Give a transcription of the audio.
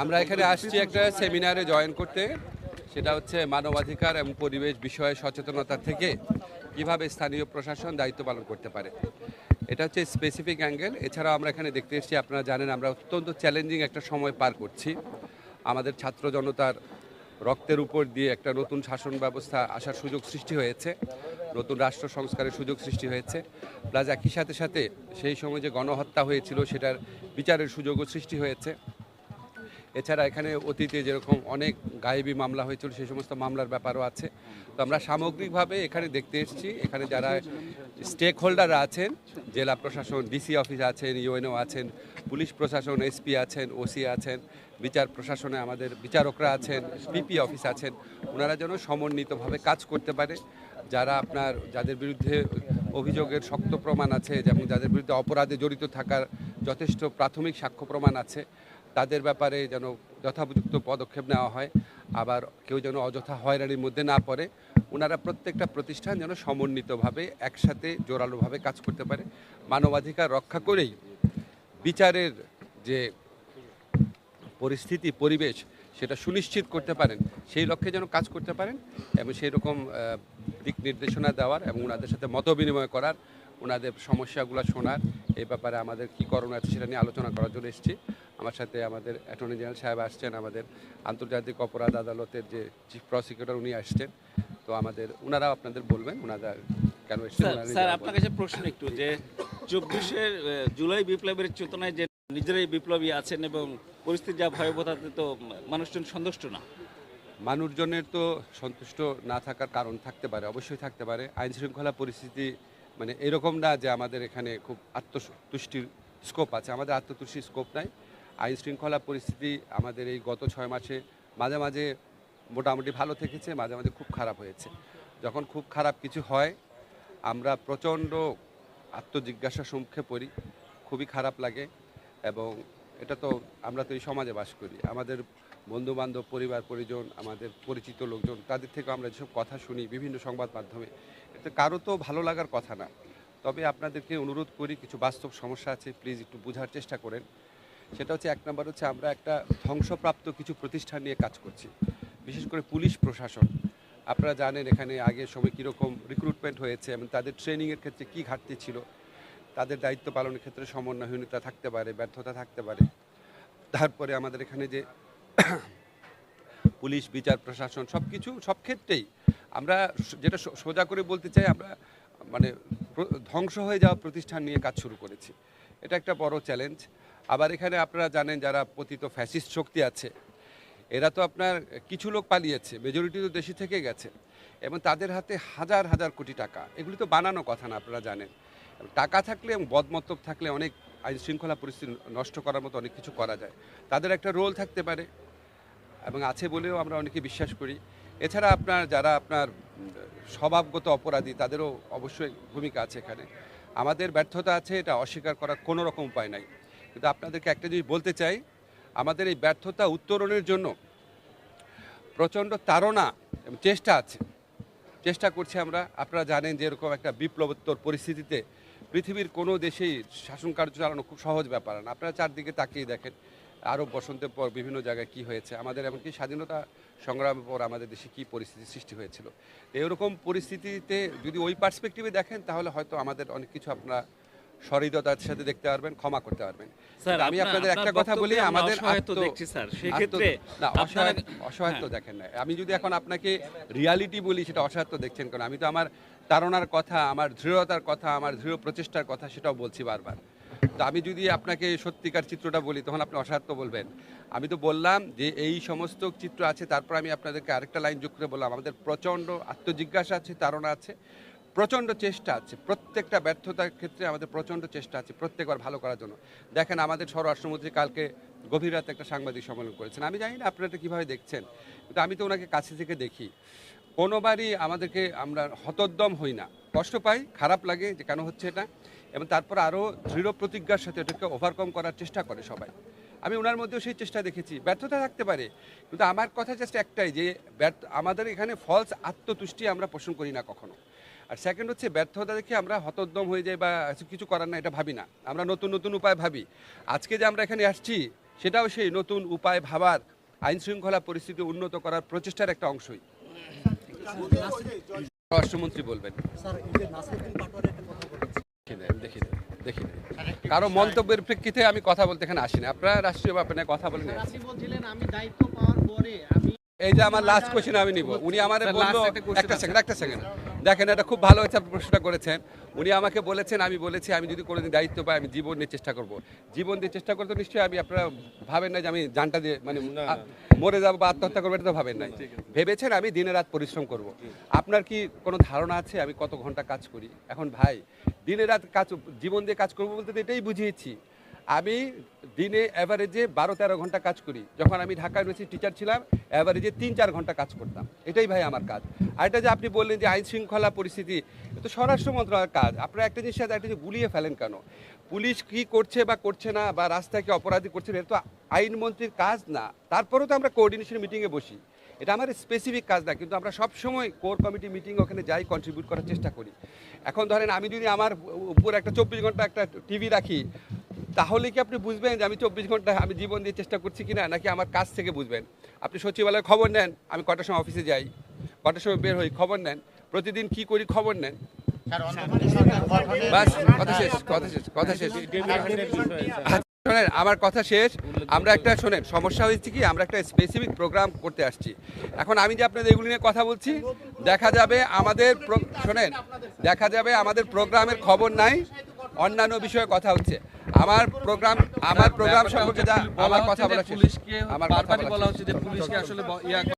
আমরা এখানে আসছি একটা সেমিনারে জয়েন করতে, সেটা হচ্ছে মানবাধিকার এবং পরিবেশ বিষয়ে সচেতনতা থেকে কিভাবে স্থানীয় প্রশাসন দায়িত্ব পালন করতে পারে। এটা হচ্ছে স্পেসিফিক অ্যাঙ্গেল। এছাড়াও আমরা এখানে দেখতে এসেছি, আপনারা জানেন আমরা অত্যন্ত চ্যালেঞ্জিং একটা সময় পার করছি। আমাদের ছাত্র জনতার রক্তের উপর দিয়ে একটা নতুন শাসন ব্যবস্থা আসার সুযোগ সৃষ্টি হয়েছে, নতুন রাষ্ট্র সংস্কারের সুযোগ সৃষ্টি হয়েছে, প্লাস একই সাথে সাথে সেই সময় যে গণহত্যা হয়েছিল সেটার বিচারের সুযোগও সৃষ্টি হয়েছে। এছাড়া এখানে অতীতে যেরকম অনেক গায়েবী মামলা হয়েছিল সেই সমস্ত মামলার ব্যাপারও আছে। তো আমরা সামগ্রিকভাবে এখানে দেখতে এসেছি, এখানে যারা স্টেক হোল্ডাররা আছেন, জেলা প্রশাসন, ডিসি অফিস আছেন, ইউএনও আছেন, পুলিশ প্রশাসন, এসপি আছেন, ওসি আছেন, বিচার প্রশাসনে আমাদের বিচারকরা আছেন, পিপি অফিস আছেন, ওনারা যেন সমন্বিতভাবে কাজ করতে পারে। যাদের বিরুদ্ধে অভিযোগের শক্ত প্রমাণ আছে, যেমন যাদের বিরুদ্ধে অপরাধে জড়িত থাকার যথেষ্ট প্রাথমিক সাক্ষ্য প্রমাণ আছে, তাদের ব্যাপারে যেন যথাযথ পদক্ষেপ নেওয়া হয়। আবার কেউ যেন অযথা হয়রানির মধ্যে না পড়ে। ওনারা প্রত্যেকটা প্রতিষ্ঠান যেন সমন্বিতভাবে একসাথে জোরালোভাবে কাজ করতে পারে, মানবাধিকার রক্ষা করেই বিচারের যে পরিস্থিতি পরিবেশ সেটা সুনিশ্চিত করতে পারেন, সেই লক্ষ্যে যেন কাজ করতে পারেন এবং সেই রকম দিক নির্দেশনা দেওয়ার এবং ওনাদের সাথে মত বিনিময় করার, ওনাদের সমস্যাগুলো শোনার, এই ব্যাপারে আমাদের কী করণীয় আছে সেটা নিয়ে আলোচনা করার জন্য এসেছি। আমার সাথে আমাদের অ্যাটর্নি জেনারেল সাহেব আসছেন, আমাদের আন্তর্জাতিক অপরাধ আদালতের যে চিফ প্রসিকিউটর উনি আসছেন। তো ওনারা আপনাদের বলবেন ওনারা কেন এসেছেন। স্যার, আপনার কাছে প্রশ্ন একটু, যে 24 জুলাই বিপ্লবের চেতনায় যে নিজেরাই বিপ্লবী আছেন এবং পরিস্থিতি যা ভয়াবহতাতে তো মানুষজন সন্তুষ্ট না। মানুষজনের তো সন্তুষ্ট না থাকার কারণ থাকতে পারে, অবশ্যই থাকতে পারে। আইন শৃঙ্খলা পরিস্থিতি মানে এরকম না যে আমাদের এখানে খুব আত্মতুষ্টির স্কোপ আছে, আমাদের আত্মতুষ্টির স্কোপ নাই। আইন শৃঙ্খলা পরিস্থিতি আমাদের এই গত 6 মাসে মাঝে মাঝে মোটামুটি ভালো থেকেছে, মাঝে মাঝে খুব খারাপ হয়েছে। যখন খুব খারাপ কিছু হয় আমরা প্রচণ্ড আত্মজিজ্ঞাসার সম্মুখে পড়ি, খুবই খারাপ লাগে। এবং এটা তো আমরা তো এই সমাজে বাস করি, আমাদের বন্ধুবান্ধব, পরিবার পরিজন, আমাদের পরিচিত লোকজন, তাদের থেকে আমরা যেসব কথা শুনি বিভিন্ন সংবাদ মাধ্যমে, এটা কারো তো ভালো লাগার কথা না। তবে আপনাদেরকে অনুরোধ করি, কিছু বাস্তব সমস্যা আছে, প্লিজ একটু বোঝার চেষ্টা করেন। সেটা হচ্ছে, এক নম্বর হচ্ছে আমরা একটা ধ্বংসপ্রাপ্ত কিছু প্রতিষ্ঠান নিয়ে কাজ করছি, বিশেষ করে পুলিশ প্রশাসন। আপনারা জানেন এখানে আগের সময় কীরকম রিক্রুটমেন্ট হয়েছে এবং তাদের ট্রেনিংয়ের ক্ষেত্রে কী ঘাটতি ছিল, তাদের দায়িত্ব পালনের ক্ষেত্রে সমন্বয়হীনতা থাকতে পারে, ব্যর্থতা থাকতে পারে। তারপরে আমাদের এখানে যে পুলিশ, বিচার প্রশাসন, সব ক্ষেত্রেই আমরা যেটা সোজা করে বলতে চাই, আমরা মানে ধ্বংস হয়ে যাওয়া প্রতিষ্ঠান নিয়ে কাজ শুরু করেছি। এটা একটা বড় চ্যালেঞ্জ। আবার এখানে আপনারা জানেন যারা পতিত ফ্যাসিস্ট শক্তি আছে, এরা তো আপনার কিছু লোক পালিয়েছে, মেজরিটি তো দেশে থেকে গেছে এবং তাদের হাতে হাজার হাজার কোটি টাকা। এগুলি তো বানানো কথা না, আপনারা জানেন। টাকা থাকলে এবং বদমতলব থাকলে অনেক আইন শৃঙ্খলা পরিস্থিতি নষ্ট করার মতো অনেক কিছু করা যায়। তাদের একটা রোল থাকতে পারে এবং আছে বলেও আমরা অনেকে বিশ্বাস করি। এছাড়া যারা স্বভাবগত অপরাধী, তাদেরও অবশ্যই ভূমিকা আছে এখানে। আমাদের ব্যর্থতা আছে, এটা অস্বীকার করার কোনো রকম উপায় নাই। কিন্তু আপনাদেরকে একটা জিনিস বলতে চাই, আমাদের এই ব্যর্থতা উত্তরণের জন্য প্রচণ্ড তাড়না এবং চেষ্টা করছি আমরা। আপনারা জানেন যে এরকম একটা বিপ্লবোত্তর পরিস্থিতিতে পৃথিবীর কোনো দেশেই শাসন কার্য চালানো খুব সহজ ব্যাপার না। আপনারা চারদিকে তাকিয়ে দেখেন, আরব বসন্তের পর বিভিন্ন জায়গায় কী হয়েছে, আমাদের এমনকি স্বাধীনতা সংগ্রামের পর আমাদের দেশে কী পরিস্থিতি সৃষ্টি হয়েছিল। এরকম পরিস্থিতিতে যদি ওই পার্সপেক্টিভে দেখেন, তাহলে হয়তো আমাদের অনেক কিছু আপনারা সহৃদয়তার সাথে দেখতে পারবেন, ক্ষমা করতে পারবেন। আমি আপনাদের একটা কথা বলি, আমাদের অসহায়ত্ব দেখেন না। আমি যদি এখন আপনাকে রিয়ালিটি বলি, সেটা অসহায়ত্ব দেখছেন কেন? আমি তো আমার তাড়নার কথা, আমার দৃঢ়তার কথা, আমার দৃঢ় প্রচেষ্টার কথা সেটাও বলছি বারবার। তো আমি যদি আপনাকে সত্যিকার চিত্রটা বলি, তখন আপনি অসহায়ত্ব বলবেন। আমি তো বললাম যে এই সমস্ত চিত্র আছে, তারপর আমি আপনাদেরকে আরেকটা লাইন যোগ করে বললাম, আমাদের প্রচণ্ড আত্মজিজ্ঞাসা আছে, তাড়না আছে, প্রচণ্ড চেষ্টা আছে। প্রত্যেকটা ব্যর্থতার ক্ষেত্রে আমাদের প্রচণ্ড চেষ্টা আছে প্রত্যেকবার ভালো করার জন্য। দেখেন, আমাদের স্বরাষ্ট্রমন্ত্রী কালকে গভীর রাতে একটা সাংবাদিক সম্মেলন করেছেন। আমি জানি না আপনারা কীভাবে দেখছেন, কিন্তু আমি তো ওনাকে কাছে থেকে দেখি। কোনোবারই আমরা হতোদ্যম হই না, কষ্ট পাই, খারাপ লাগে যে কেন হচ্ছে এটা, এবং তারপর আরও দৃঢ় প্রতিজ্ঞার সাথে এটাকে ওভারকাম করার চেষ্টা করে সবাই। আমি ওনার মধ্যেও সেই চেষ্টা দেখেছি। ব্যর্থতা থাকতে পারে, কিন্তু আমার কথা জাস্ট একটাই, যে আমাদের এখানে ফলস আত্মতুষ্টি আমরা পোষণ করি না কখনো। আর সেকেন্ড হচ্ছে, ব্যর্থতা দেখে আমরা হতোদ্যম হয়ে যাই বা কিছু করার না, এটা ভাবি না। আমরা নতুন নতুন উপায় ভাবি। আজকে যে আমরা এখানে আসছি, সেটাও সেই নতুন উপায় ভাবার, আইন শৃঙ্খলা পরিস্থিতি উন্নত করার প্রচেষ্টার একটা অংশই। রাষ্ট্রমন্ত্রী বলবেন। দেখি কারো মন্তব্যের প্রেক্ষিতে আমি কথা বলতে এখানে আসিনি। আপনারা রাষ্ট্রীয় ব্যাপারে নিয়ে কথা বলেন। আপনি বলছিলেন আমি দায়িত্ব পাওয়ার পরে আমি এই যে আমার লাস্ট কোশ্চেন আমি নিব। উনি আমারে বললো একটা সেকেন্ড দেখেন, এটা খুব ভালো হয়েছে আপনি প্রশ্নটা করেছেন। উনি আমাকে বলেছেন, আমি বলেছি আমি যদি কোনোদিন দায়িত্ব পাই আমি জীবন দিয়ে চেষ্টা করব। জীবন দিয়ে চেষ্টা করতে নিশ্চয়ই আমি, আপনারা ভাবেন না যে আমি জানটা দিয়ে মানে মরে যাবো বা আত্মহত্যা করবো, এটা তো ভাবেন নাই। ভেবেছেন আমি দিনে রাত পরিশ্রম করব। আপনার কি কোনো ধারণা আছে আমি কত ঘন্টা কাজ করি? এখন ভাই দিনে রাত কাজ, জীবন দিয়ে কাজ করবো বলতে তো এটাই বুঝিয়েছি। আমি দিনে অ্যাভারেজে 12-13 ঘন্টা কাজ করি। যখন আমি ঢাকা ইউনিভার্সিটি টিচার ছিলাম অ্যাভারেজে 3-4 ঘন্টা কাজ করতাম। এটাই ভাই আমার কাজ। আর এটা যে আপনি বললেন যে আইন শৃঙ্খলা পরিস্থিতি, এটা তো স্বরাষ্ট্র মন্ত্রণালয়ের কাজ। আপনারা একটা জিনিস সাথে একটা যে গুলিয়ে ফেলেন কেন? পুলিশ কি করছে বা করছে না, বা রাস্তায় কি অপরাধী করছে না, এটা তো আইনমন্ত্রীর কাজ না। তারপরেও তো আমরা কোঅর্ডিনেশন মিটিংয়ে বসি, এটা আমার স্পেসিফিক কাজ না। কিন্তু আমরা সবসময় কোর কমিটি মিটিং ওখানে যাই, কন্ট্রিবিউট করার চেষ্টা করি। এখন ধরেন আমি যদি আমার উপর একটা 24 ঘন্টা একটা টিভি রাখি, তাহলে কি আপনি বুঝবেন যে আমি 24 ঘন্টা আমি জীবন দিয়ে চেষ্টা করছি কিনা, নাকি আমার কাজ থেকে বুঝবেন? আপনি সচিবালয়ে খবর নেন আমি কটার সময় অফিসে যাই, কটার সময় বের হই, খবর নেন। প্রতিদিন কি করি খবর নেন। বাস কথা শেষ। শোনেন আমার কথা শেষ। আমরা একটা শোনেন, সমস্যা হয়েছে কি, আমরা একটা স্পেসিফিক প্রোগ্রাম করতে আসছি। এখন আমি যে আপনাদের এগুলি নিয়ে কথা বলছি, দেখা যাবে আমাদের দেখা যাবে আমাদের প্রোগ্রামের খবর নাই, অন্যান্য বিষয়ে কথা হচ্ছে। আমার প্রোগ্রাম সম্পর্কে যা আমার কথা বলা শেষ। পুলিশকে বারবারই বলা হচ্ছে যে পুলিশকে আসলে